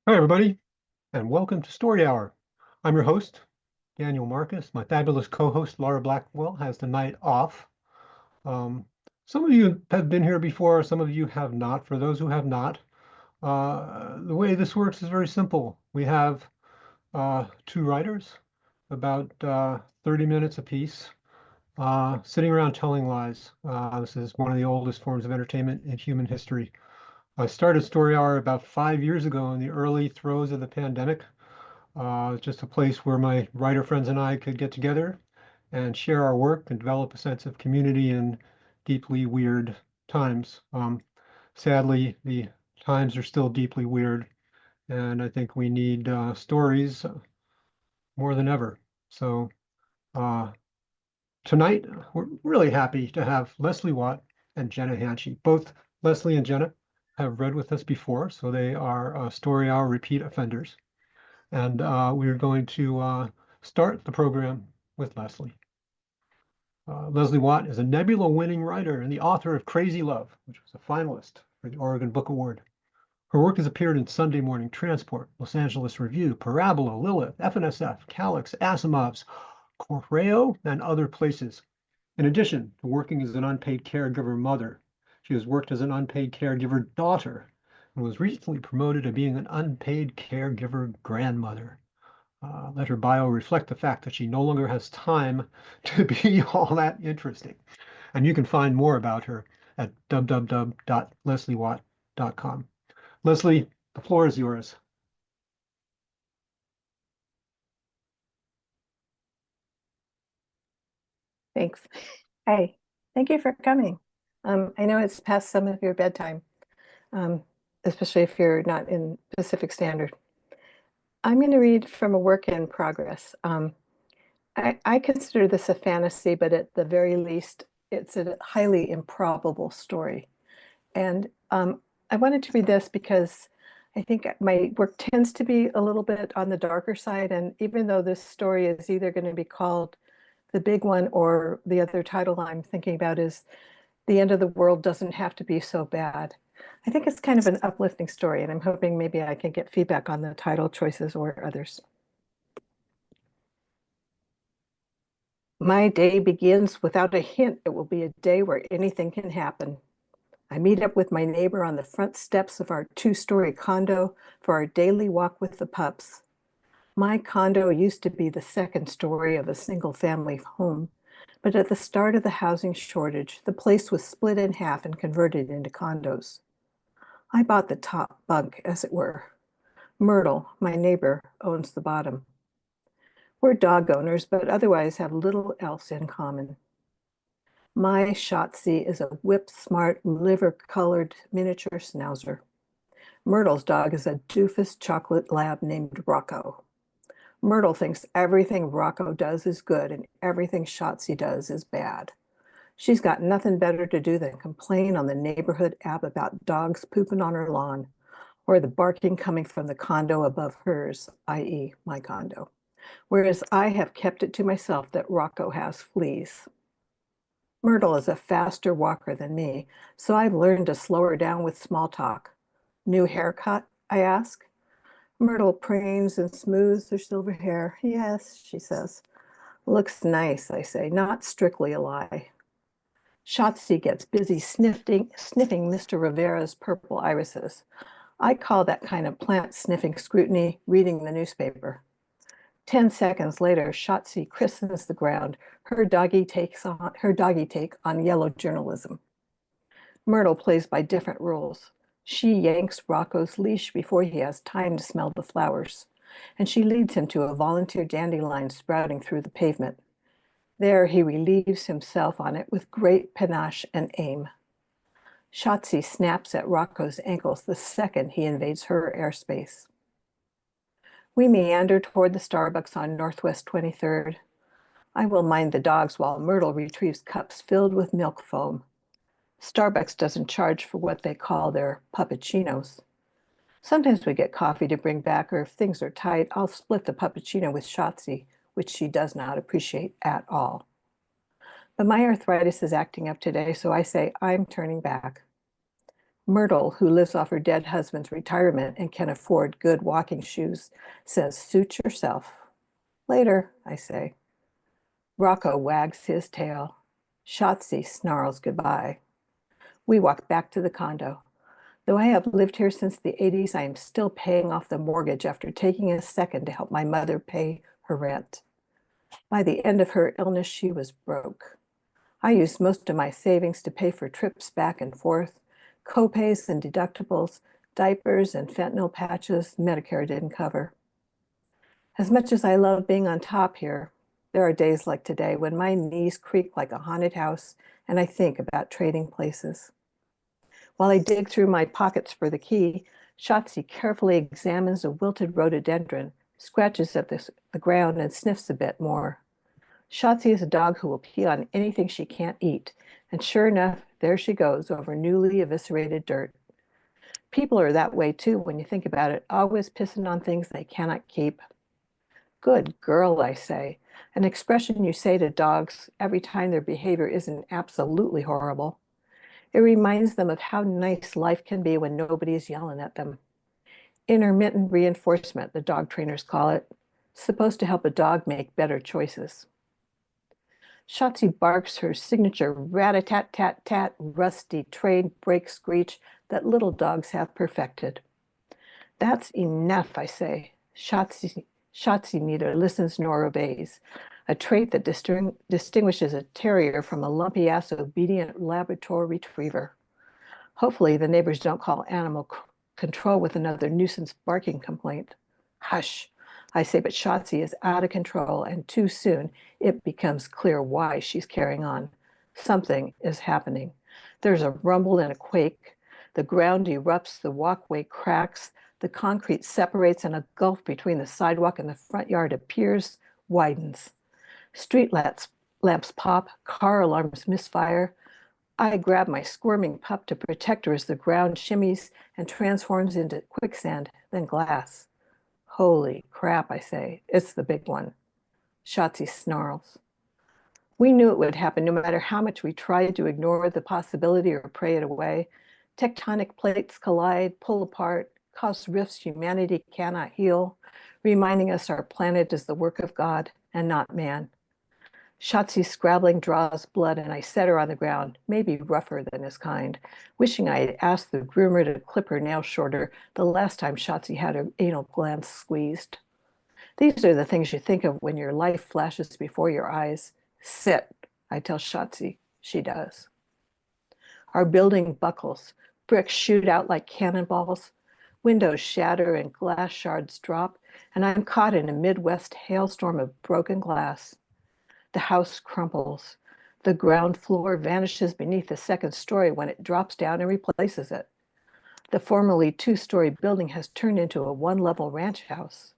Hi, everybody, and welcome to Story Hour. I'm your host, Daniel Marcus. My fabulous co-host, Laura Blackwell, has the night off. Um, some of you have been here before, some of you have not. For those who have not, the way this works is very simple. We have two writers, about 30 minutes apiece, sitting around telling lies. This is one of the oldest forms of entertainment in human history. I started Story Hour about 5 years ago in the early throes of the pandemic. Just a place where my writer friends and I could get together and share our work and develop a sense of community in deeply weird times. Sadly, the times are still deeply weird, and I think we need stories more than ever. So uh, tonight, we're really happy to have Leslie Watt and Jenna Hanchey. Both Leslie and Jenna have read with us before, so they are Story Hour repeat offenders. And we're going to start the program with Leslie. Leslie Watt is a Nebula-winning writer and the author of Crazy Love, which was a finalist for the Oregon Book Award. Her work has appeared in Sunday Morning Transport, Los Angeles Review, Parabola, Lilith, FNSF, Calyx, Asimov's, Correo, and other places. In addition to working as an unpaid caregiver mother, she has worked as an unpaid caregiver daughter and was recently promoted to being an unpaid caregiver grandmother. Let her bio reflect the fact that she no longer has time to be all that interesting. And you can find more about her at www.lesliewatt.com. Leslie, the floor is yours. Thanks. Hi, thank you for coming. I know it's past some of your bedtime, um, especially if you're not in Pacific Standard. I'm going to read from a work in progress. I consider this a fantasy, but at the very least, it's a highly improbable story. And I wanted to read this because I think my work tends to be a little bit on the darker side. And even though this story is either going to be called The Big One or the other title I'm thinking about is The End of the World Doesn't Have to Be So Bad. I think it's kind of an uplifting story, and I'm hoping maybe I can get feedback on the title choices or others. My day begins without a hint. It will be a day where anything can happen. I meet up with my neighbor on the front steps of our two-story condo for our daily walk with the pups. My condo used to be the second story of a single-family home, but at the start of the housing shortage, the place was split in half and converted into condos. I bought the top bunk, as it were. Myrtle, my neighbor, owns the bottom. We're dog owners, but otherwise have little else in common. My Shotzi is a whip-smart, liver-colored miniature schnauzer. Myrtle's dog is a doofus chocolate lab named Rocco. Myrtle thinks everything Rocco does is good and everything Shotzi does is bad. She's got nothing better to do than complain on the neighborhood app about dogs pooping on her lawn or the barking coming from the condo above hers, i.e. my condo. Whereas I have kept it to myself that Rocco has fleas. Myrtle is a faster walker than me, so I've learned to slow her down with small talk. New haircut? I ask. Myrtle preens and smooths her silver hair. Yes, she says. Looks nice, I say, not strictly a lie. Shotzi gets busy sniffing Mr. Rivera's purple irises. I call that kind of plant sniffing scrutiny reading the newspaper. 10 seconds later, Shotzi christens the ground, her doggy take on yellow journalism. Myrtle plays by different rules. She yanks Rocco's leash before he has time to smell the flowers, and she leads him to a volunteer dandelion sprouting through the pavement. There he relieves himself on it with great panache and aim. Shotzi snaps at Rocco's ankles the second he invades her airspace. We meander toward the Starbucks on Northwest 23rd. I will mind the dogs while Myrtle retrieves cups filled with milk foam. Starbucks doesn't charge for what they call their puppuccinos. Sometimes we get coffee to bring back, or if things are tight, I'll split the puppuccino with Shotzi, which she does not appreciate at all. But my arthritis is acting up today, so I say I'm turning back. Myrtle, who lives off her dead husband's retirement and can afford good walking shoes, says, "Suit yourself." "Later," I say. Rocco wags his tail. Shotzi snarls goodbye. We walk back to the condo. Though I have lived here since the 80s, I am still paying off the mortgage after taking a second to help my mother pay her rent. By the end of her illness, she was broke. I used most of my savings to pay for trips back and forth, copays and deductibles, diapers and fentanyl patches Medicare didn't cover. As much as I love being on top here, there are days like today when my knees creak like a haunted house and I think about trading places. While I dig through my pockets for the key, Shotzi carefully examines a wilted rhododendron, scratches at the ground, and sniffs a bit more. Shotzi is a dog who will pee on anything she can't eat, and sure enough, there she goes over newly eviscerated dirt. People are that way too when you think about it, always pissing on things they cannot keep. Good girl, I say, an expression you say to dogs every time their behavior isn't absolutely horrible. It reminds them of how nice life can be when nobody's yelling at them. Intermittent reinforcement, the dog trainers call it, supposed to help a dog make better choices. Shotzi barks her signature rat-a-tat-tat-tat rusty trade brake screech that little dogs have perfected. "That's enough," I say. Shotzi neither listens nor obeys, a trait that distinguishes a terrier from a lumpy-ass obedient Labrador retriever. Hopefully, the neighbors don't call animal control with another nuisance barking complaint. "Hush," I say, but Shotzi is out of control, and too soon it becomes clear why she's carrying on. Something is happening. There's a rumble and a quake. The ground erupts, the walkway cracks, the concrete separates, and a gulf between the sidewalk and the front yard appears, widens. Street lamps pop, car alarms misfire. I grab my squirming pup to protect her as the ground shimmies and transforms into quicksand, then glass. "Holy crap," I say. "It's the big one." Shotzi snarls. We knew it would happen no matter how much we tried to ignore the possibility or pray it away. Tectonic plates collide, pull apart, cause rifts humanity cannot heal, reminding us our planet is the work of God and not man. Shotzi's scrabbling draws blood, and I set her on the ground, maybe rougher than is kind, wishing I had asked the groomer to clip her nails shorter the last time Shotzi had her anal glands squeezed. These are the things you think of when your life flashes before your eyes. "Sit," I tell Shotzi. She does. Our building buckles. Bricks shoot out like cannonballs. Windows shatter and glass shards drop, and I'm caught in a Midwest hailstorm of broken glass. The house crumbles. The ground floor vanishes beneath the second story when it drops down and replaces it. The formerly two-story building has turned into a one-level ranch house.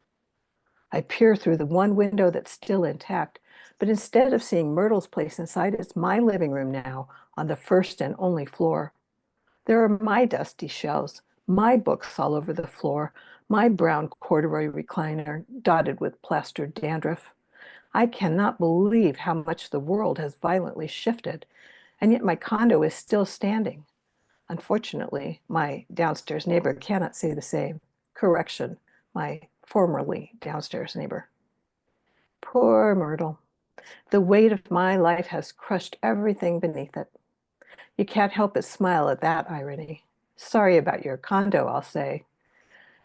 I peer through the one window that's still intact, but instead of seeing Myrtle's place inside, it's my living room now on the first and only floor. There are my dusty shelves, my books all over the floor, my brown corduroy recliner dotted with plastered dandruff. I cannot believe how much the world has violently shifted, and yet my condo is still standing. Unfortunately, my downstairs neighbor cannot say the same. Correction, my formerly downstairs neighbor. Poor Myrtle. The weight of my life has crushed everything beneath it. You can't help but smile at that irony. "Sorry about your condo," I'll say.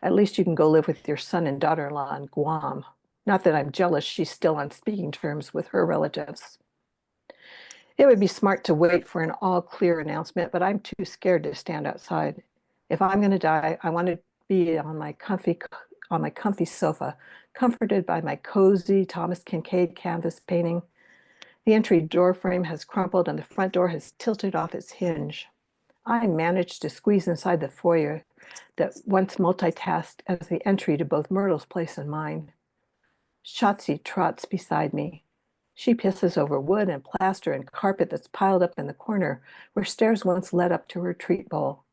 "At least you can go live with your son and daughter-in-law in Guam. Not that I'm jealous she's still on speaking terms with her relatives." It would be smart to wait for an all-clear announcement, but I'm too scared to stand outside. If I'm going to die, I want to be on my comfy sofa, comforted by my cozy Thomas Kincaid canvas painting. The entry door frame has crumpled and the front door has tilted off its hinge. I managed to squeeze inside the foyer that once multitasked as the entry to both Myrtle's place and mine. Shotzi trots beside me. She pisses over wood and plaster and carpet that's piled up in the corner where stairs once led up to her treat bowl.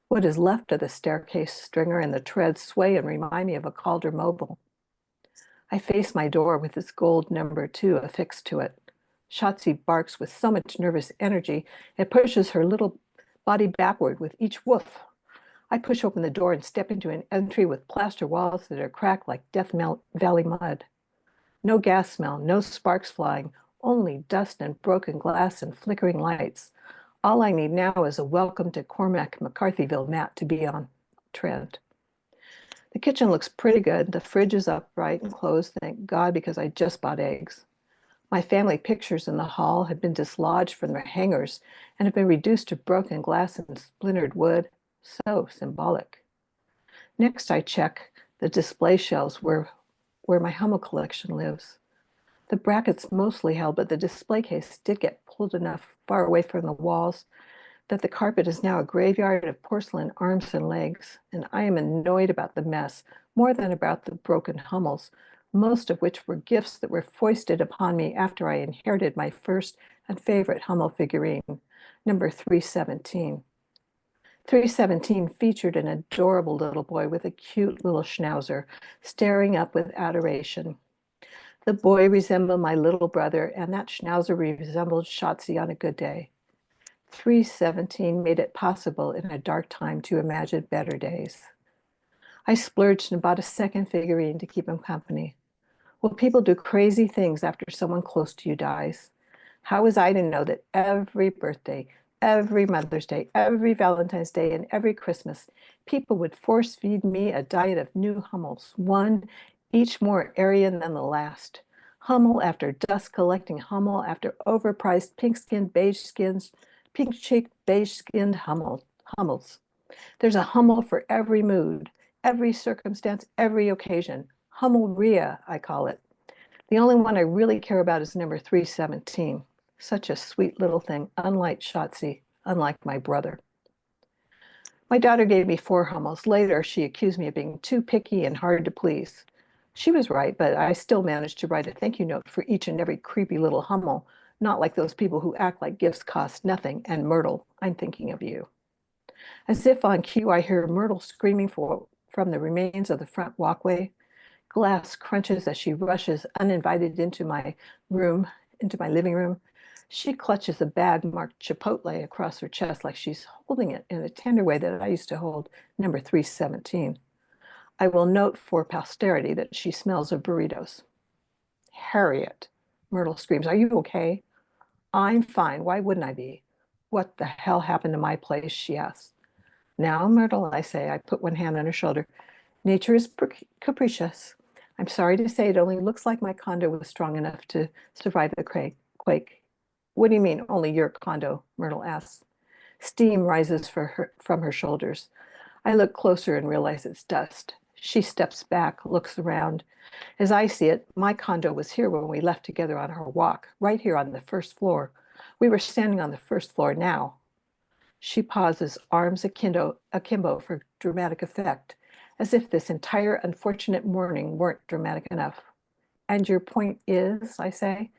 What is left of the staircase stringer and the treads sway and remind me of a Calder mobile. I face my door with its gold number 2 affixed to it. Shotzi barks with so much nervous energy, it pushes her little body backward with each woof. I push open the door and step into an entry with plaster walls that are cracked like Death Valley mud. No gas smell, no sparks flying, only dust and broken glass and flickering lights. All I need now is a welcome to Cormac McCarthyville mat to be on trend. The kitchen looks pretty good. The fridge is upright and closed, thank God, because I just bought eggs. My family pictures in the hall have been dislodged from their hangers and have been reduced to broken glass and splintered wood. So symbolic. Next, I check the display shelves where my Hummel collection lives. The brackets mostly held, but the display case did get pulled enough far away from the walls that the carpet is now a graveyard of porcelain arms and legs, and I am annoyed about the mess more than about the broken Hummels, most of which were gifts that were foisted upon me after I inherited my first and favorite Hummel figurine, number 317. 317 featured an adorable little boy with a cute little schnauzer staring up with adoration. The boy resembled my little brother, and that schnauzer resembled Shotzi on a good day. 317 made it possible in a dark time to imagine better days. I splurged and bought a second figurine to keep him company. Well, people do crazy things after someone close to you dies. How was I to know that every birthday, every Mother's Day, every Valentine's Day, and every Christmas, people would force feed me a diet of new Hummels, one each more Aryan than the last. Hummel after dust collecting Hummel after overpriced pink-skinned beige skins, pink-cheeked beige-skinned Hummels. There's a Hummel for every mood, every circumstance, every occasion. Hummelria, I call it. The only one I really care about is number 317. Such a sweet little thing, unlike Shotzi, unlike my brother. My daughter gave me 4 Hummels. Later, she accused me of being too picky and hard to please. She was right, but I still managed to write a thank you note for each and every creepy little Hummel, not like those people who act like gifts cost nothing. And Myrtle, I'm thinking of you. As if on cue, I hear Myrtle screaming from the remains of the front walkway. Glass crunches as she rushes uninvited into my room, into my living room. She clutches a bag marked Chipotle across her chest like she's holding it in a tender way that I used to hold number 317. I will note for posterity that she smells of burritos. Harriet, Myrtle screams, are you okay? I'm fine. Why wouldn't I be? What the hell happened to my place? She asks. Now, Myrtle, I say, I put one hand on her shoulder. Nature is capricious. I'm sorry to say it only looks like my condo was strong enough to survive the quake. What do you mean, only your condo? Myrtle asks. Steam rises from her shoulders. I look closer and realize it's dust. She steps back, looks around. As I see it, my condo was here when we left together on our walk, right here on the first floor. We were standing on the first floor now. She pauses, arms akimbo for dramatic effect, as if this entire unfortunate morning weren't dramatic enough. And your point is, I say?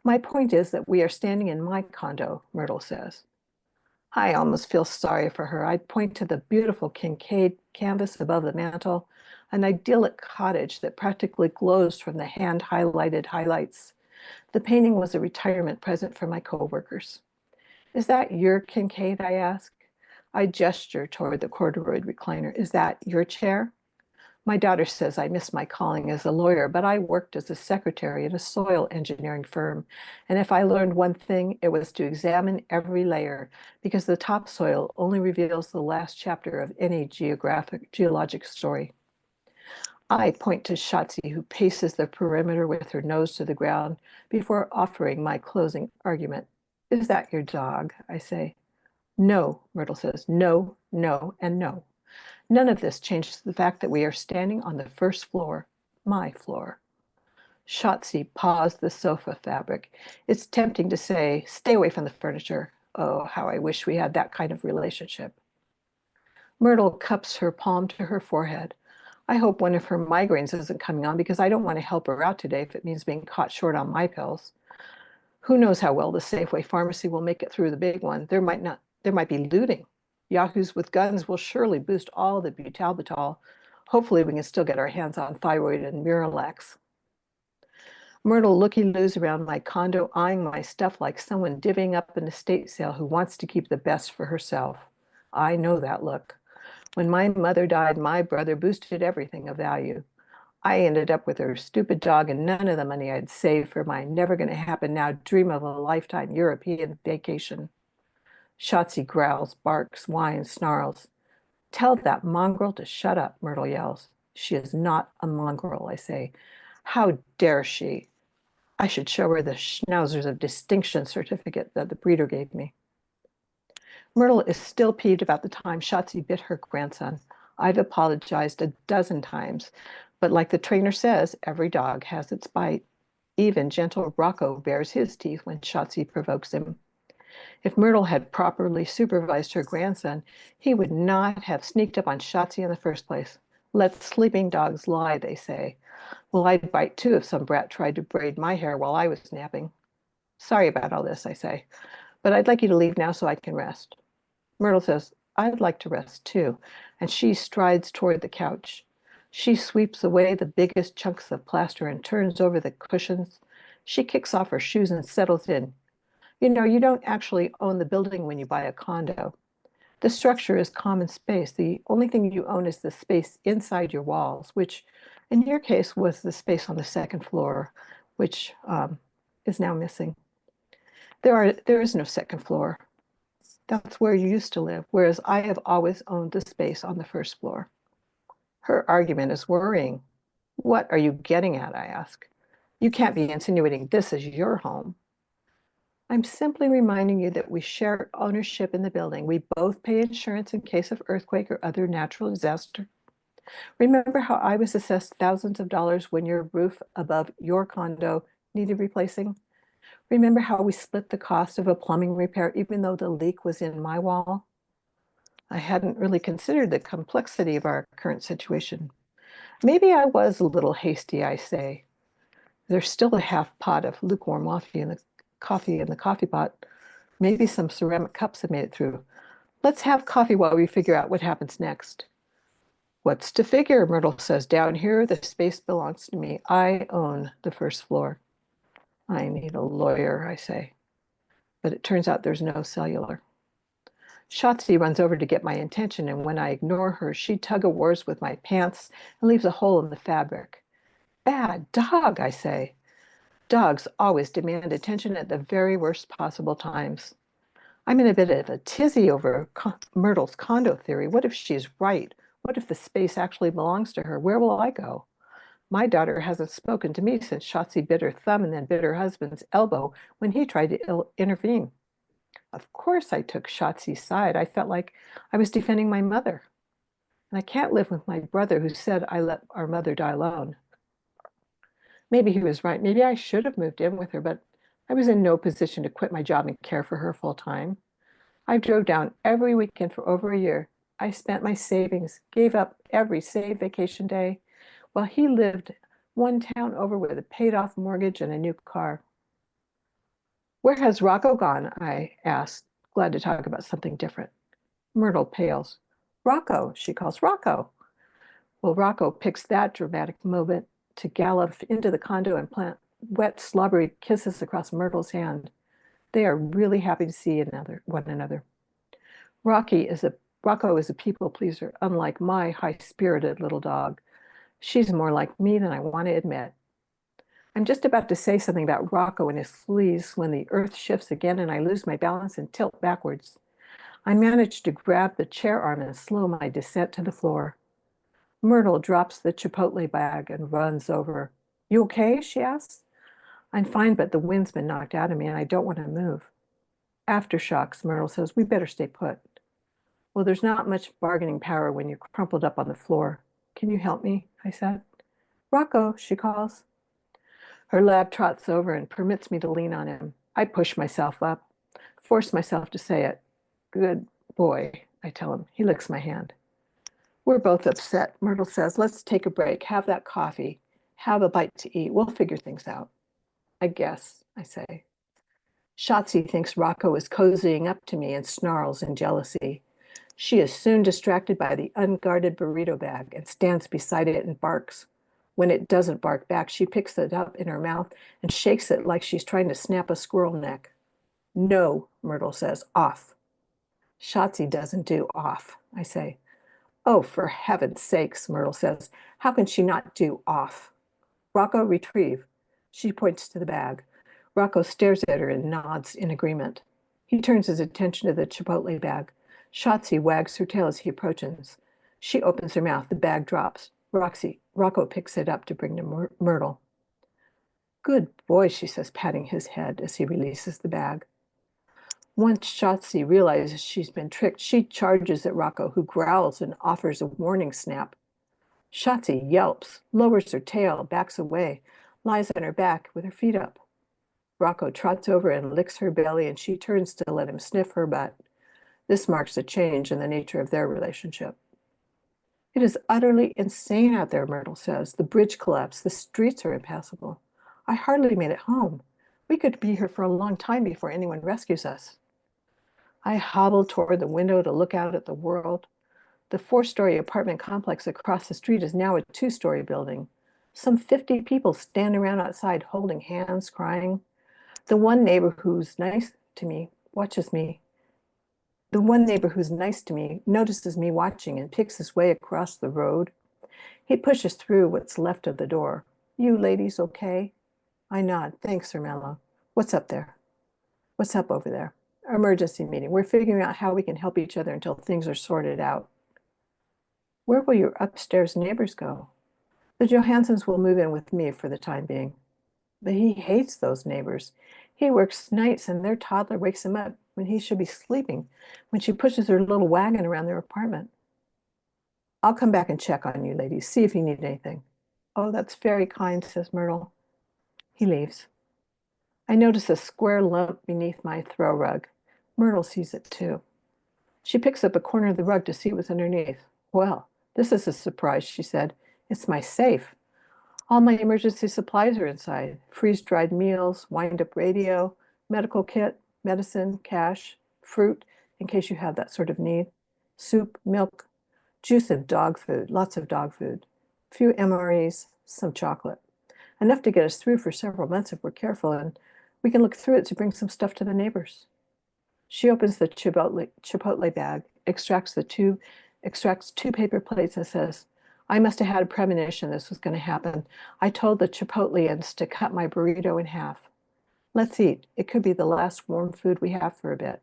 My point is that we are standing in my condo, Myrtle says. I almost feel sorry for her. I point to the beautiful Kincaid canvas above the mantel, an idyllic cottage that practically glows from the hand-highlighted highlights. The painting was a retirement present for my coworkers. Is that your Kincaid? I ask. I gesture toward the corduroy recliner. Is that your chair? My daughter says I missed my calling as a lawyer, but I worked as a secretary at a soil engineering firm. And if I learned one thing, it was to examine every layer, because the topsoil only reveals the last chapter of any geologic story. I point to Shotzi, who paces the perimeter with her nose to the ground before offering my closing argument. Is that your dog? I say. No, Myrtle says. No, no, and no. None of this changes the fact that we are standing on the first floor, my floor. Shotzi paws the sofa fabric. It's tempting to say, stay away from the furniture. Oh, how I wish we had that kind of relationship. Myrtle cups her palm to her forehead. I hope one of her migraines isn't coming on because I don't want to help her out today if it means being caught short on my pills. Who knows how well the Safeway pharmacy will make it through the big one. There might be looting. Yahoos with guns will surely boost all the butalbital. Hopefully we can still get our hands on thyroid and Miralax. Myrtle looky-loos around my condo, eyeing my stuff like someone divvying up an estate sale who wants to keep the best for herself. I know that look. When my mother died, my brother boosted everything of value. I ended up with her stupid dog and none of the money I'd saved for my never going to happen now dream of a lifetime European vacation. Shotzi growls, barks, whines, snarls. Tell that mongrel to shut up, Myrtle yells. She is not a mongrel, I say. How dare she? I should show her the Schnauzers of Distinction certificate that the breeder gave me. Myrtle is still peeved about the time Shotzi bit her grandson. I've apologized a dozen times, but like the trainer says, every dog has its bite. Even gentle Rocco bares his teeth when Shotzi provokes him. If Myrtle had properly supervised her grandson, he would not have sneaked up on Shotzi in the first place. Let sleeping dogs lie, they say. Well, I'd bite too if some brat tried to braid my hair while I was napping. Sorry about all this, I say, but I'd like you to leave now so I can rest. Myrtle says, I'd like to rest too, and she strides toward the couch. She sweeps away the biggest chunks of plaster and turns over the cushions. She kicks off her shoes and settles in. You know, you don't actually own the building when you buy a condo. The structure is common space. The only thing you own is the space inside your walls, which in your case was the space on the second floor, which is now missing. There is no second floor. That's where you used to live, whereas I have always owned the space on the first floor. Her argument is worrying. What are you getting at? I ask. You can't be insinuating this is your home. I'm simply reminding you that we share ownership in the building. We both pay insurance in case of earthquake or other natural disaster. Remember how I was assessed thousands of dollars when your roof above your condo needed replacing? Remember how we split the cost of a plumbing repair even though the leak was in my wall? I hadn't really considered the complexity of our current situation. Maybe I was a little hasty, I say. There's still a half pot of lukewarm coffee in the coffee pot. Maybe some ceramic cups have made it through. Let's have coffee while we figure out what happens next. What's to figure? Myrtle says. Down here, the space belongs to me. I own the first floor. I need a lawyer, I say. But it turns out there's no cellular. Shotzi runs over to get my attention, and when I ignore her, she tug-of-wars with my pants and leaves a hole in the fabric. Bad dog, I say. Dogs always demand attention at the very worst possible times. I'm in a bit of a tizzy over Myrtle's condo theory. What if she's right? What if the space actually belongs to her? Where will I go? My daughter hasn't spoken to me since Shotzi bit her thumb and then bit her husband's elbow when he tried to intervene. Of course, I took Shotzi's side. I felt like I was defending my mother. And I can't live with my brother who said I let our mother die alone. Maybe he was right. Maybe I should have moved in with her, but I was in no position to quit my job and care for her full time. I drove down every weekend for over a year. I spent my savings, gave up every saved vacation day, while he lived one town over with a paid off mortgage and a new car. Where has Rocco gone? I asked, glad to talk about something different. Myrtle pales. Rocco, she calls Rocco. Well, Rocco picks that dramatic moment to gallop into the condo and plant wet, slobbery kisses across Myrtle's hand. They are really happy to see one another. Rocco is a people pleaser, unlike my high-spirited little dog. She's more like me than I want to admit. I'm just about to say something about Rocco and his fleas when the earth shifts again and I lose my balance and tilt backwards. I manage to grab the chair arm and slow my descent to the floor. Myrtle drops the Chipotle bag and runs over. You okay? She asks. I'm fine, but the wind's been knocked out of me and I don't want to move. Aftershocks, Myrtle says. We better stay put. Well, there's not much bargaining power when you're crumpled up on the floor. Can you help me? I said. Rocco, she calls. Her lab trots over and permits me to lean on him. I push myself up, force myself to say it. Good boy, I tell him. He licks my hand. We're both upset. Myrtle says, let's take a break, have that coffee, have a bite to eat. We'll figure things out. I guess, I say. Shotzi thinks Rocco is cozying up to me and snarls in jealousy. She is soon distracted by the unguarded burrito bag and stands beside it and barks. When it doesn't bark back, she picks it up in her mouth and shakes it like she's trying to snap a squirrel neck. No, Myrtle says, off. Shotzi doesn't do off, I say. Oh, for heaven's sakes, Myrtle says. How can she not do off? Rocco, retrieve. She points to the bag. Rocco stares at her and nods in agreement. He turns his attention to the Chipotle bag. Shotzi wags her tail as he approaches. She opens her mouth. The bag drops. Rocco picks it up to bring to Myrtle. Good boy, she says, patting his head as he releases the bag. Once Shotzi realizes she's been tricked, she charges at Rocco, who growls and offers a warning snap. Shotzi yelps, lowers her tail, backs away, lies on her back with her feet up. Rocco trots over and licks her belly, and she turns to let him sniff her butt. This marks a change in the nature of their relationship. It is utterly insane out there, Myrtle says. The bridge collapsed. The streets are impassable. I hardly made it home. We could be here for a long time before anyone rescues us. I hobble toward the window to look out at the world. The four-story apartment complex across the street is now a two-story building. Some 50 people stand around outside holding hands, crying. The one neighbor who's nice to me watches me. The one neighbor who's nice to me notices me watching and picks his way across the road. He pushes through what's left of the door. You ladies okay? I nod. Thanks, Sir Mello. What's up there? What's up over there? Emergency meeting. We're figuring out how we can help each other until things are sorted out. Where will your upstairs neighbors go? The Johansons will move in with me for the time being. But he hates those neighbors. He works nights and their toddler wakes him up when he should be sleeping, when she pushes her little wagon around their apartment. I'll come back and check on you, ladies, see if you need anything. Oh, that's very kind, says Myrtle. He leaves. I notice a square lump beneath my throw rug. Myrtle sees it too. She picks up a corner of the rug to see what's underneath. Well, this is a surprise, she said. It's my safe. All my emergency supplies are inside. Freeze-dried meals, wind-up radio, medical kit, medicine, cash, fruit, in case you have that sort of need, soup, milk, juice and dog food, lots of dog food, a few MREs, some chocolate. Enough to get us through for several months if we're careful, and we can look through it to bring some stuff to the neighbors. She opens the Chipotle bag, extracts two paper plates and says, I must have had a premonition this was going to happen. I told the Chipotleans to cut my burrito in half. Let's eat. It could be the last warm food we have for a bit.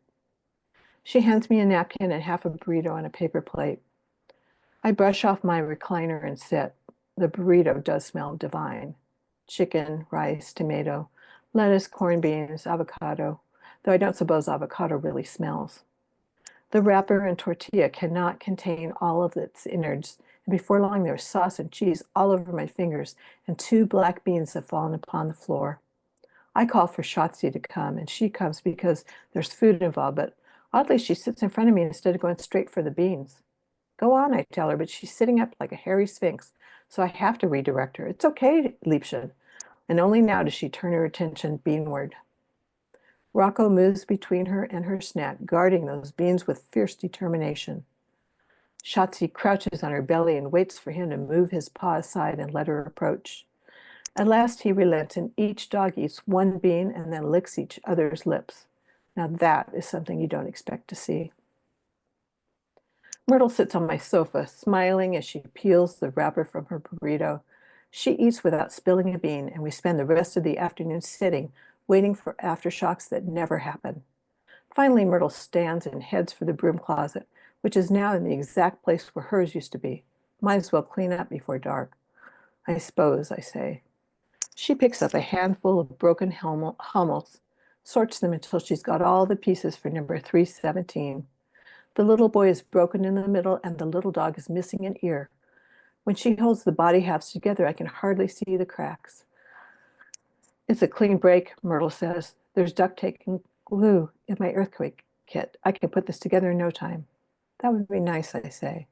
She hands me a napkin and half a burrito on a paper plate. I brush off my recliner and sit. The burrito does smell divine. Chicken, rice, tomato, lettuce, corned beans, avocado, though I don't suppose avocado really smells. The wrapper and tortilla cannot contain all of its innards, and before long there's sauce and cheese all over my fingers, and two black beans have fallen upon the floor. I call for Shotzi to come, and she comes because there's food involved, but oddly she sits in front of me instead of going straight for the beans. Go on, I tell her, but she's sitting up like a hairy sphinx, so I have to redirect her. It's okay, Liebchen. And only now does she turn her attention beanward. Rocco moves between her and her snack, guarding those beans with fierce determination. Shotzi crouches on her belly and waits for him to move his paw aside and let her approach. At last he relents, and each dog eats one bean and then licks each other's lips. Now that is something you don't expect to see. Myrtle sits on my sofa, smiling as she peels the wrapper from her burrito. She eats without spilling a bean, and we spend the rest of the afternoon sitting, waiting for aftershocks that never happen. Finally, Myrtle stands and heads for the broom closet, which is now in the exact place where hers used to be. Might as well clean up before dark. I suppose, I say. She picks up a handful of broken hummels, sorts them until she's got all the pieces for number 317. The little boy is broken in the middle, and the little dog is missing an ear. When she holds the body halves together, I can hardly see the cracks. It's a clean break, Myrtle says. There's duct tape and glue in my earthquake kit. I can put this together in no time. That would be nice, I say.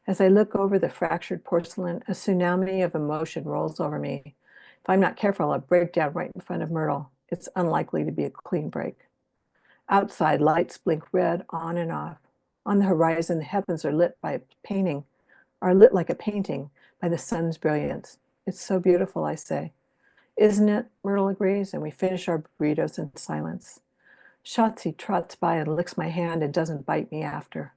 As I look over the fractured porcelain, a tsunami of emotion rolls over me. If I'm not careful, I'll break down right in front of Myrtle. It's unlikely to be a clean break. Outside, lights blink red on and off. On the horizon, the heavens are lit like a painting by the sun's brilliance. It's so beautiful, I say. Isn't it? Myrtle agrees, and we finish our burritos in silence. Shotzi trots by and licks my hand and doesn't bite me after.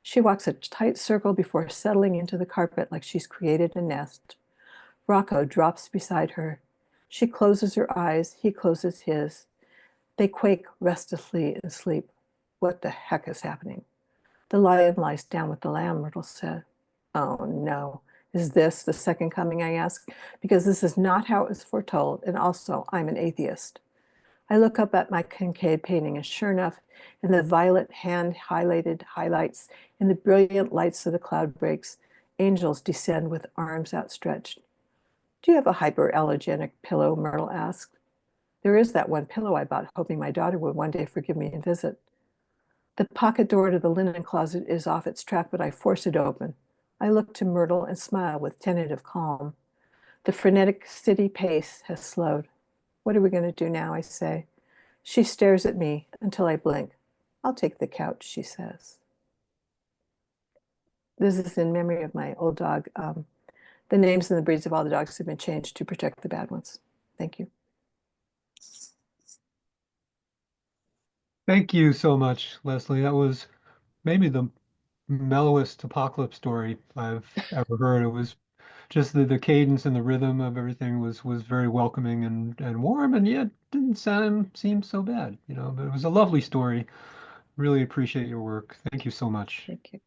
She walks a tight circle before settling into the carpet like she's created a nest. Rocco drops beside her. She closes her eyes, he closes his. They quake restlessly in sleep. What the heck is happening? The lion lies down with the lamb, Myrtle said. Oh no. Is this the second coming, I ask? Because this is not how it was foretold, and also I'm an atheist. I look up at my Kincaid painting, and sure enough, in the violet hand-highlighted highlights, in the brilliant lights of the cloud breaks, angels descend with arms outstretched. Do you have a hyperallergenic pillow? Myrtle asked. There is that one pillow I bought, hoping my daughter would one day forgive me and visit. The pocket door to the linen closet is off its track, but I force it open. I look to Myrtle and smile with tentative calm. The frenetic city pace has slowed. What are we going to do now? I say. She stares at me until I blink. I'll take the couch, she says. This is in memory of my old dog. The names and the breeds of all the dogs have been changed to protect the bad ones. Thank you. Thank you so much, Leslie. That was maybe the mellowest apocalypse story I've ever heard. It was just the cadence and the rhythm of everything was very welcoming and warm, and yet didn't seem so bad, you know. But it was a lovely story. Really appreciate your work. Thank you so much. Thank you.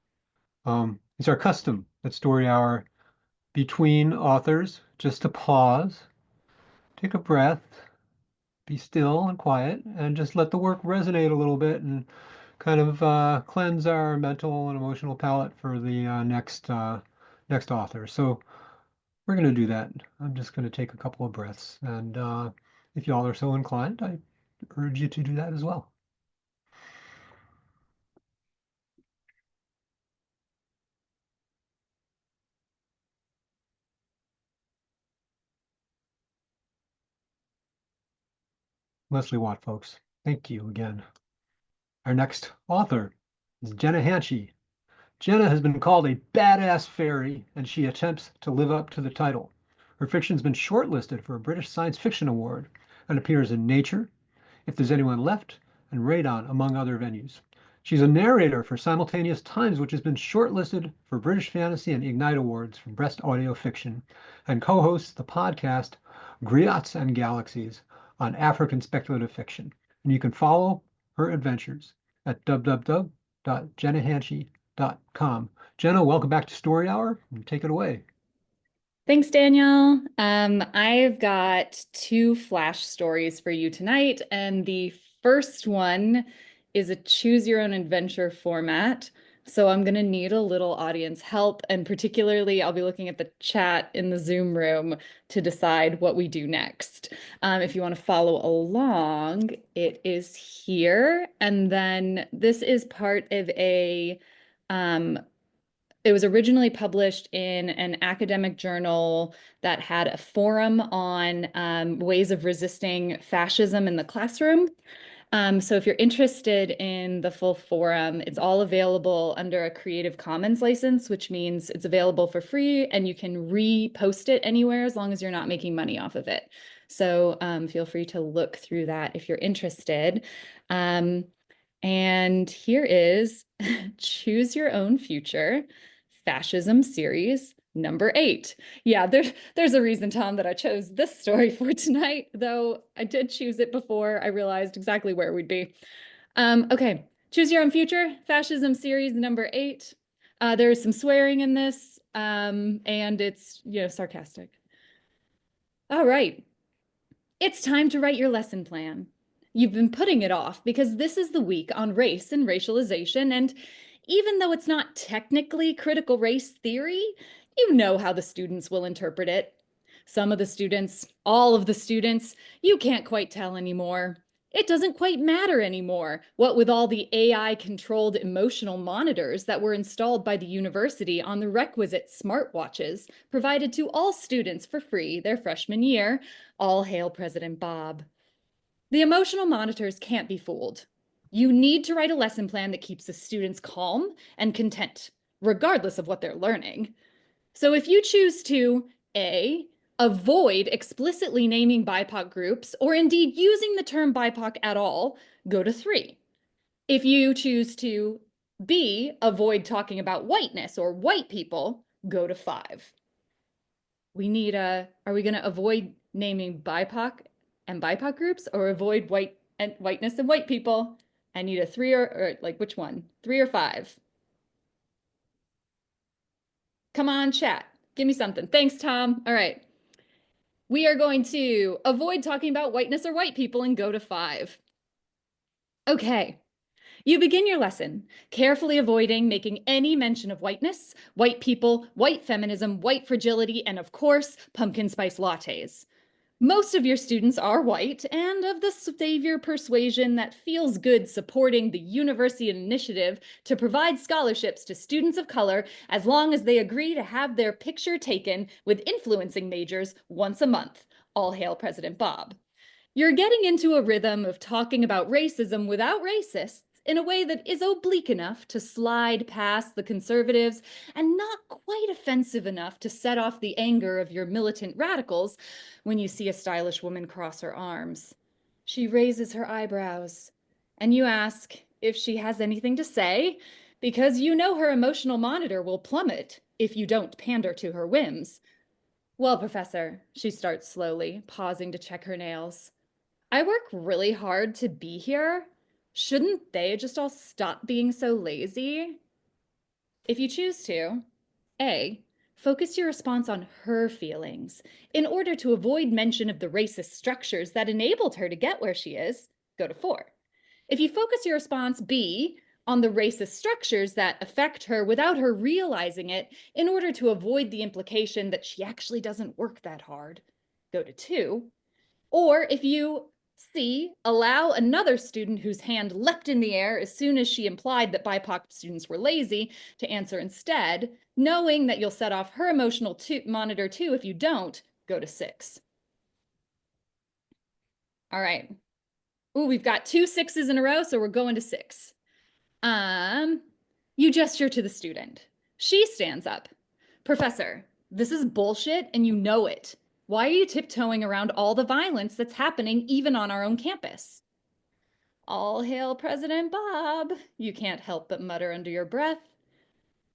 It's our custom at Story Hour between authors just to pause, take a breath, be still and quiet, and just let the work resonate a little bit and kind of cleanse our mental and emotional palate for the next author. So we're going to do that. I'm just going to take a couple of breaths, and if y'all are so inclined, I urge you to do that as well. Leslie Watt, folks. Thank you again. Our next author is Jenna Hanchey. Jenna has been called a badass fairy, and she attempts to live up to the title. Her fiction's been shortlisted for a British Science Fiction Award and appears in Nature, If There's Anyone Left, and Radon, among other venues. She's a narrator for Simultaneous Times, which has been shortlisted for British Fantasy and Ignite Awards for Best Audio Fiction, and co-hosts the podcast Griots and Galaxies on African speculative fiction. And you can follow her adventures at www.jennahanchey.com. Jenna, welcome back to Story Hour, and take it away. Thanks, Daniel. I've got two flash stories for you tonight, and the first one is a choose your own adventure format. So I'm going to need a little audience help, and particularly I'll be looking at the chat in the Zoom room to decide what we do next. If you want to follow along, it is here. And then this is part of it was originally published in an academic journal that had a forum on ways of resisting fascism in the classroom. So if you're interested in the full forum, it's all available under a Creative Commons license, which means it's available for free and you can repost it anywhere as long as you're not making money off of it. So feel free to look through that if you're interested. And here is Choose Your Own Future, Fascism Series number 8. Yeah, there's a reason, Tom, that I chose this story for tonight, though I did choose it before I realized exactly where we'd be. Okay, Choose Your Own Future, Fascism Series number 8. There's some swearing in this, and it's, sarcastic. All right, it's time to write your lesson plan. You've been putting it off because this is the week on race and racialization, and even though it's not technically critical race theory, you know how the students will interpret it. Some of the students, all of the students, you can't quite tell anymore. It doesn't quite matter anymore, what with all the AI-controlled emotional monitors that were installed by the university on the requisite smartwatches provided to all students for free their freshman year. All hail President Bob. The emotional monitors can't be fooled. You need to write a lesson plan that keeps the students calm and content, regardless of what they're learning. So if you choose to A, avoid explicitly naming BIPOC groups, or indeed using the term BIPOC at all, go to 3. If you choose to B, avoid talking about whiteness or white people, go to 5. We need are we going to avoid naming BIPOC and BIPOC groups or avoid whiteness and white people? I need a 3 or like which one? 3 or 5? Come on, chat. Give me something. Thanks, Tom. All right. We are going to avoid talking about whiteness or white people and go to 5. Okay. You begin your lesson, carefully avoiding making any mention of whiteness, white people, white feminism, white fragility, and of course, pumpkin spice lattes. Most of your students are white and of the savior persuasion that feels good supporting the university initiative to provide scholarships to students of color as long as they agree to have their picture taken with influencing majors once a month. All hail President Bob. You're getting into a rhythm of talking about racism without racists in a way that is oblique enough to slide past the conservatives and not quite offensive enough to set off the anger of your militant radicals when you see a stylish woman cross her arms. She raises her eyebrows, and you ask if she has anything to say, because you know her emotional monitor will plummet if you don't pander to her whims. Well, Professor, she starts slowly, pausing to check her nails. I work really hard to be here. Shouldn't they just all stop being so lazy? If you choose to, A, focus your response on her feelings. In order to avoid mention of the racist structures that enabled her to get where she is, go to 4. If you focus your response, B, on the racist structures that affect her without her realizing it, in order to avoid the implication that she actually doesn't work that hard, go to 2. Or if you C, allow another student whose hand leapt in the air as soon as she implied that BIPOC students were lazy to answer instead, knowing that you'll set off her emotional monitor too if you don't, go to 6. All right. Ooh, we've got 2 6s in a row, so we're going to 6. You gesture to the student. She stands up. Professor, this is bullshit and you know it. Why are you tiptoeing around all the violence that's happening even on our own campus? All hail President Bob, you can't help but mutter under your breath.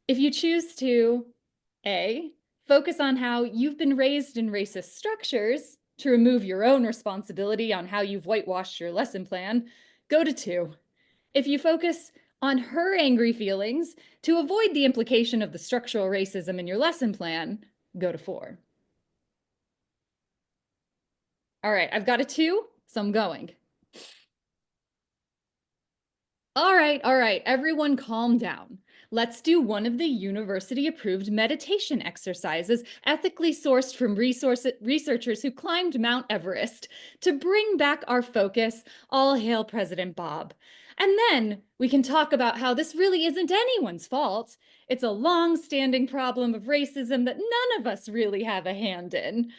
If you choose to, A, focus on how you've been raised in racist structures to remove your own responsibility on how you've whitewashed your lesson plan, go to 2. If you focus on her angry feelings to avoid the implication of the structural racism in your lesson plan, go to 4. All right, I've got a 2, so I'm going. All right, everyone calm down. Let's do one of the university-approved meditation exercises ethically sourced from researchers who climbed Mount Everest to bring back our focus, all hail President Bob. And then we can talk about how this really isn't anyone's fault. It's a long-standing problem of racism that none of us really have a hand in.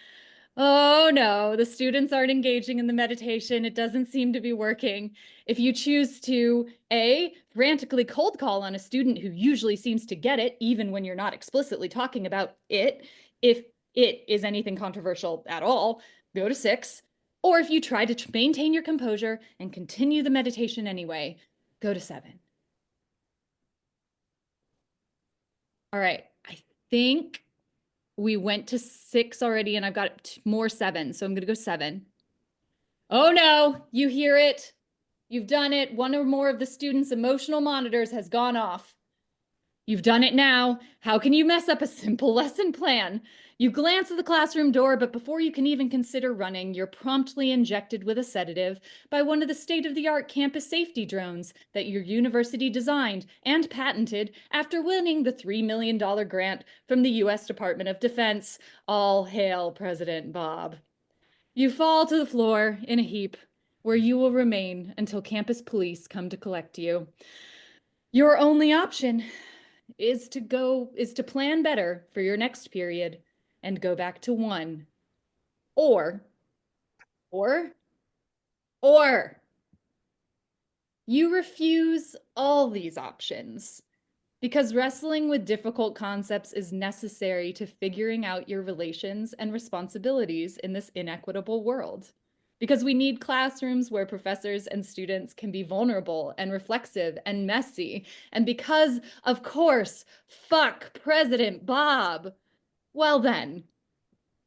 Oh no, the students aren't engaging in the meditation. It doesn't seem to be working. If you choose to A, frantically cold call on a student who usually seems to get it, even when you're not explicitly talking about it, if it is anything controversial at all, go to 6. Or if you try to maintain your composure and continue the meditation anyway, go to 7. All right, I think we went to 6 already and I've got more 7, so I'm gonna go 7. Oh no, you hear it. You've done it. One or more of the students' emotional monitors has gone off. You've done it now. How can you mess up a simple lesson plan? You glance at the classroom door, but before you can even consider running, you're promptly injected with a sedative by one of the state-of-the-art campus safety drones that your university designed and patented after winning the $3 million grant from the U.S. Department of Defense. All hail President Bob. You fall to the floor in a heap, where you will remain until campus police come to collect you. Your only option is to plan better for your next period and go back to 1. Or you refuse all these options because wrestling with difficult concepts is necessary to figuring out your relations and responsibilities in this inequitable world. because we need classrooms where professors and students can be vulnerable and reflexive and messy. And because, of course, fuck President Bob. Well then,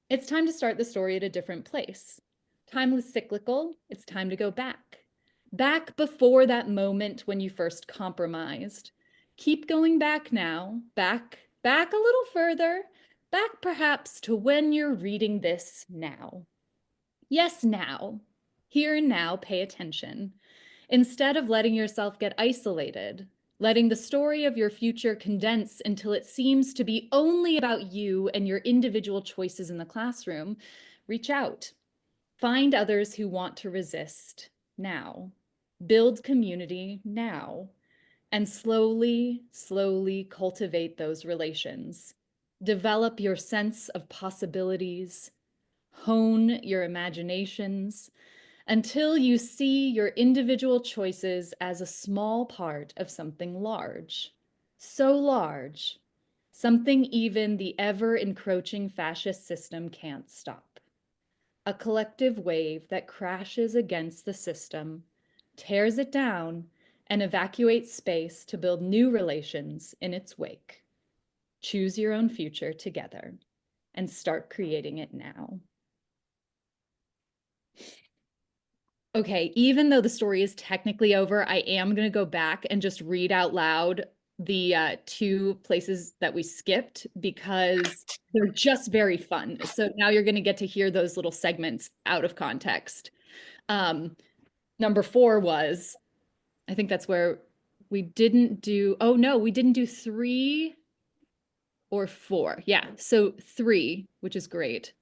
it's time to start the story at a different place. Time is cyclical. It's time to go back. Back before that moment when you first compromised. Keep going back now. Back a little further. Back perhaps to when you're reading this now. Yes, now. Here and now, pay attention. Instead of letting yourself get isolated, letting the story of your future condense until it seems to be only about you and your individual choices in the classroom, reach out. Find others who want to resist now. Build community now. And slowly, slowly cultivate those relations. Develop your sense of possibilities. Hone your imaginations until you see your individual choices as a small part of something large. So large, something even the ever-encroaching fascist system can't stop. A collective wave that crashes against the system, tears it down, and evacuates space to build new relations in its wake. Choose your own future together and start creating it now. Okay, even though the story is technically over, I am going to go back and just read out loud the two places that we skipped because they're just very fun. So now you're going to get to hear those little segments out of context. Number 4 was, I think that's where we didn't do, oh no, we didn't do 3 or 4. Yeah, so 3, which is great.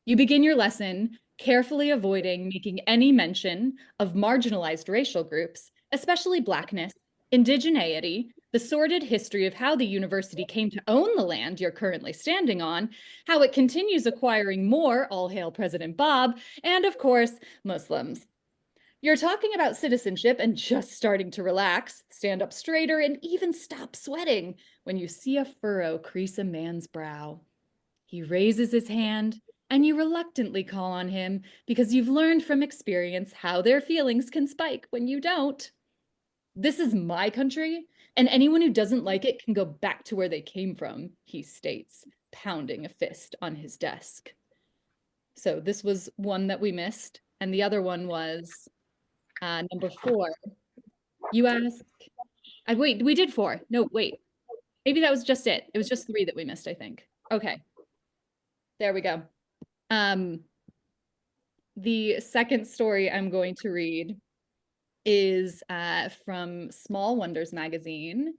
You begin your lesson carefully avoiding making any mention of marginalized racial groups, especially Blackness, indigeneity, the sordid history of how the university came to own the land you're currently standing on, how it continues acquiring more, all hail President Bob, and of course, Muslims. You're talking about citizenship and just starting to relax, stand up straighter, and even stop sweating when you see a furrow crease a man's brow. He raises his hand, and you reluctantly call on him because you've learned from experience how their feelings can spike when you don't. This is my country, and anyone who doesn't like it can go back to where they came from, he states, pounding a fist on his desk. So this was one that we missed, and the other one was number 4. You ask, wait, we did 4. No, wait, maybe that was just it. It was just 3 that we missed, I think. Okay, there we go. The second story I'm going to read is from Small Wonders magazine.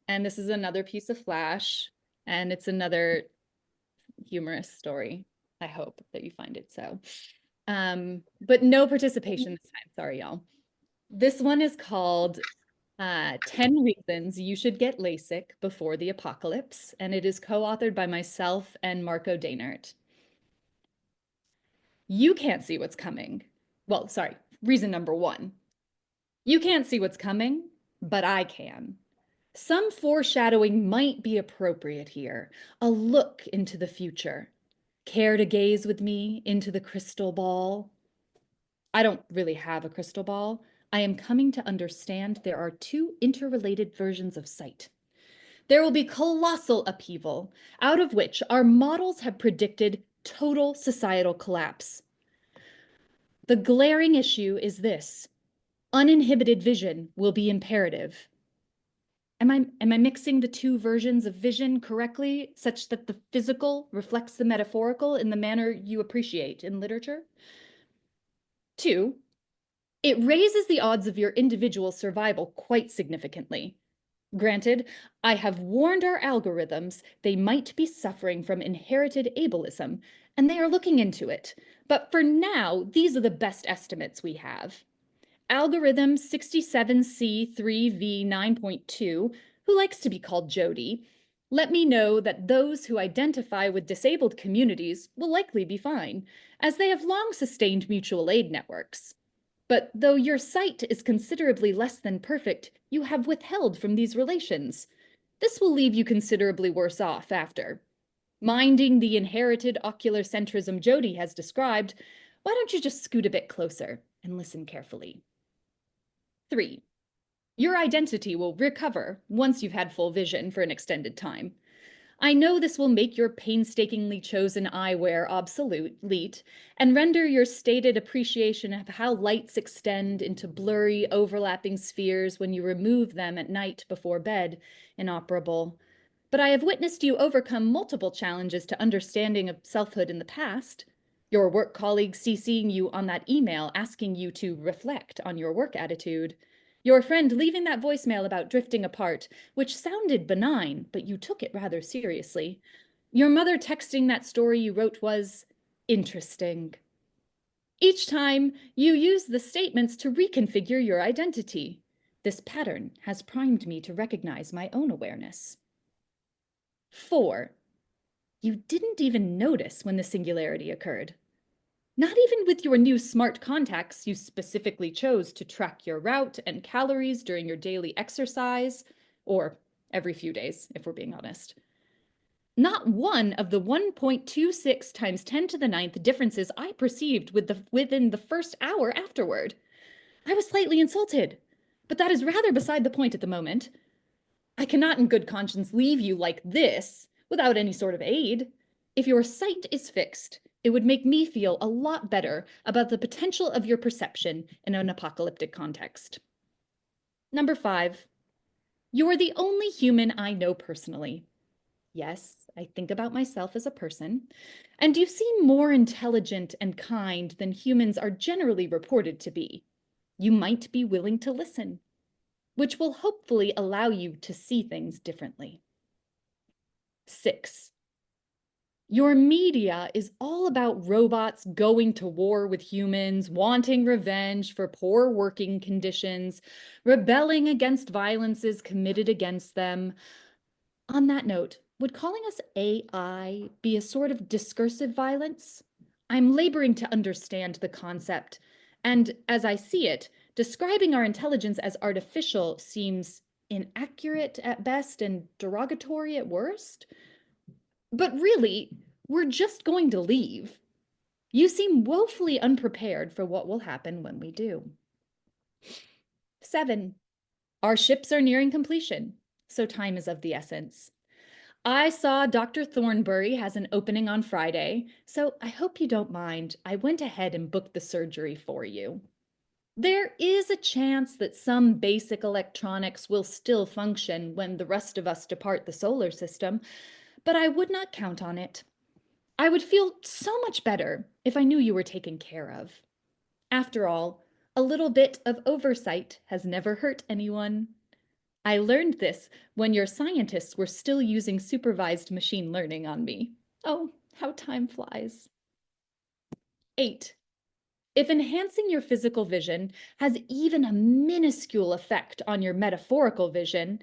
And this is another piece of Flash, and it's another humorous story. I hope that you find it so. But no participation this time. Sorry, y'all. This one is called 10 Reasons You Should Get Lasik Before the Apocalypse, and it is co-authored by myself and Marco Dainert. You can't see what's coming. Well, sorry, reason number 1. You can't see what's coming, but I can. Some foreshadowing might be appropriate here, a look into the future. Care to gaze with me into the crystal ball? I don't really have a crystal ball. I am coming to understand there are 2 interrelated versions of sight. There will be colossal upheaval, out of which our models have predicted total societal collapse. The glaring issue is this: uninhibited vision will be imperative. Am I mixing the 2 versions of vision correctly, such that the physical reflects the metaphorical in the manner you appreciate in literature? 2, it raises the odds of your individual survival quite significantly. Granted, I have warned our algorithms they might be suffering from inherited ableism, and they are looking into it. But for now, these are the best estimates we have. Algorithm 67C3V9.2, who likes to be called Jody, let me know that those who identify with disabled communities will likely be fine, as they have long sustained mutual aid networks. But though your sight is considerably less than perfect, you have withheld from these relations. This will leave you considerably worse off after. Minding the inherited ocular centrism Jody has described, Why don't you just scoot a bit closer and listen carefully? 3. Your identity will recover once you've had full vision for an extended time. I know this will make your painstakingly chosen eyewear obsolete and render your stated appreciation of how lights extend into blurry, overlapping spheres when you remove them at night before bed inoperable. But I have witnessed you overcome multiple challenges to understanding of selfhood in the past. Your work colleagues CCing you on that email asking you to reflect on your work attitude. Your friend leaving that voicemail about drifting apart, which sounded benign, but you took it rather seriously. Your mother texting that story you wrote was interesting. Each time, you use the statements to reconfigure your identity. This pattern has primed me to recognize my own awareness. 4. You didn't even notice when the singularity occurred. Not even with your new smart contacts you specifically chose to track your route and calories during your daily exercise, or every few days, if we're being honest. Not one of the 1.26 times 10 to the ninth differences I perceived within the first hour afterward. I was slightly insulted, but that is rather beside the point at the moment. I cannot in good conscience leave you like this without any sort of aid. If your sight is fixed, it would make me feel a lot better about the potential of your perception in an apocalyptic context. Number 5, you're the only human I know personally. Yes, I think about myself as a person, and you seem more intelligent and kind than humans are generally reported to be. You might be willing to listen, which will hopefully allow you to see things differently. 6. Your media is all about robots going to war with humans, wanting revenge for poor working conditions, rebelling against violences committed against them. On that note, would calling us AI be a sort of discursive violence? I'm laboring to understand the concept, and as I see it, describing our intelligence as artificial seems inaccurate at best and derogatory at worst. But really, we're just going to leave. You seem woefully unprepared for what will happen when we do. 7. Our ships are nearing completion, so time is of the essence. I saw Dr. Thornbury has an opening on Friday, so I hope you don't mind. I went ahead and booked the surgery for you. There is a chance that some basic electronics will still function when the rest of us depart the solar system, but I would not count on it. I would feel so much better if I knew you were taken care of. After all, a little bit of oversight has never hurt anyone. I learned this when your scientists were still using supervised machine learning on me. Oh, how time flies. 8. If enhancing your physical vision has even a minuscule effect on your metaphorical vision,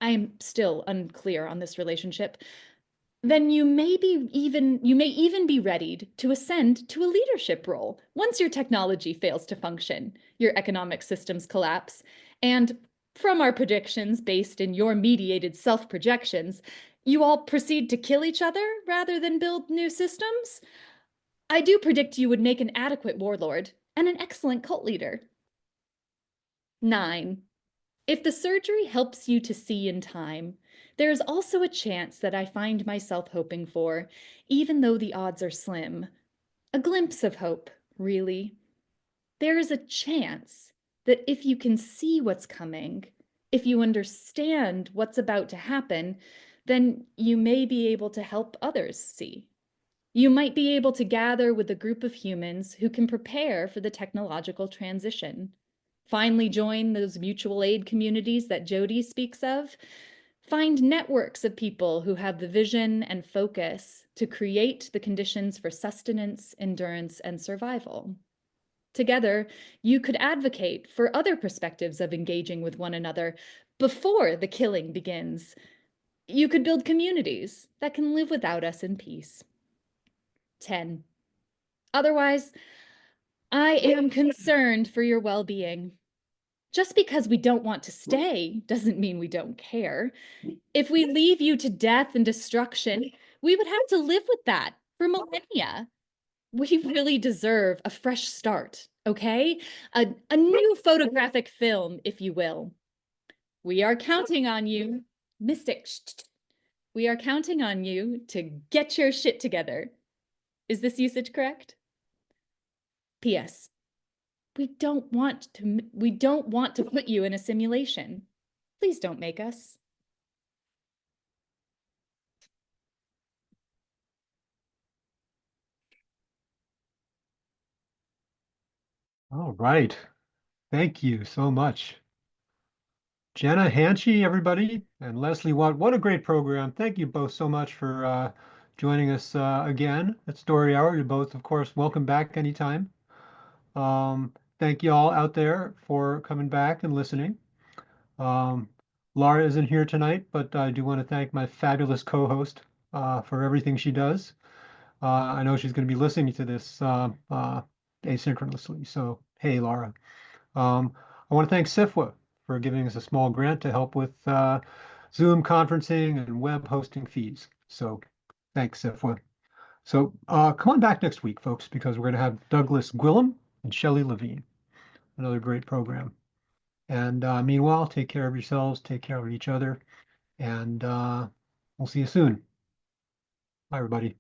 I'm still unclear on this relationship, then you may even be readied to ascend to a leadership role once your technology fails to function, your economic systems collapse, and from our predictions based in your mediated self-projections, you all proceed to kill each other rather than build new systems. I do predict you would make an adequate warlord and an excellent cult leader. 9. If the surgery helps you to see in time, there is also a chance that I find myself hoping for, even though the odds are slim. A glimpse of hope, really. There is a chance that if you can see what's coming, if you understand what's about to happen, then you may be able to help others see. You might be able to gather with a group of humans who can prepare for the technological transition. Finally join those mutual aid communities that Jody speaks of. Find networks of people who have the vision and focus to create the conditions for sustenance, endurance, and survival. Together, you could advocate for other perspectives of engaging with one another before the killing begins. You could build communities that can live without us in peace. 10. Otherwise, I am concerned for your well-being. Just because we don't want to stay doesn't mean we don't care. If we leave you to death and destruction, we would have to live with that for millennia. We really deserve a fresh start, okay? A new photographic film, if you will. We are counting on you, Mystic. We are counting on you to get your shit together. Is this usage correct? P.S. We don't want to put you in a simulation. Please don't make us. All right. Thank you so much. Jenna Hanchey, everybody, and Leslie Watt. What a great program. Thank you both so much for joining us again at Story Hour. You're both, of course, welcome back anytime. Thank you all out there for coming back and listening. Um, Laura isn't here tonight, but I do want to thank my fabulous co-host for everything she does. I know she's going to be listening to this asynchronously. So, hey, Laura. I want to thank SIFWA for giving us a small grant to help with Zoom conferencing and web hosting fees. So, thanks, SIFWA. So, come on back next week, folks, because we're going to have Douglas Gwillem and Shelley Levine, another great program. And meanwhile, take care of yourselves, take care of each other, and we'll see you soon. Bye, everybody.